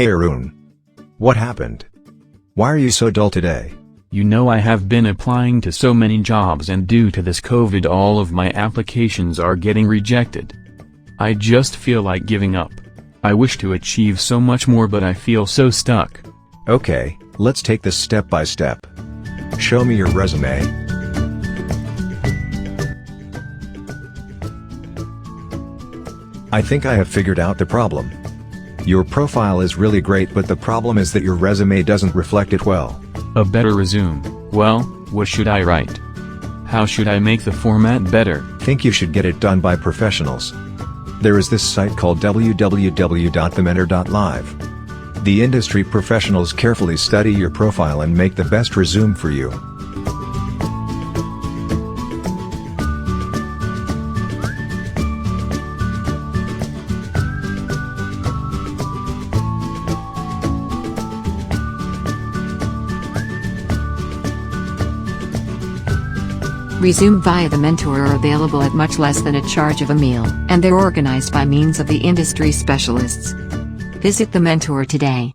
Hey Arun. What happened? Why are you so dull today? You know, I have been applying to so many jobs, and due to this COVID all of my applications are getting rejected. I just feel like giving up. I wish to achieve so much more, but I feel so stuck. Okay, let's take this step by step. Show me your resume. I think I have figured out the problem. Your profile is really great, but the problem is that your resume doesn't reflect it well. A better resume. Well, what should I write? How should I make the format better? Think you should get it done by professionals. There is this site called www.thementor.live. The industry professionals carefully study your profile and make the best resume for you. Resume via The Mentor are available at much less than a charge of a meal, and they're organized by means of the industry specialists. Visit The Mentor today.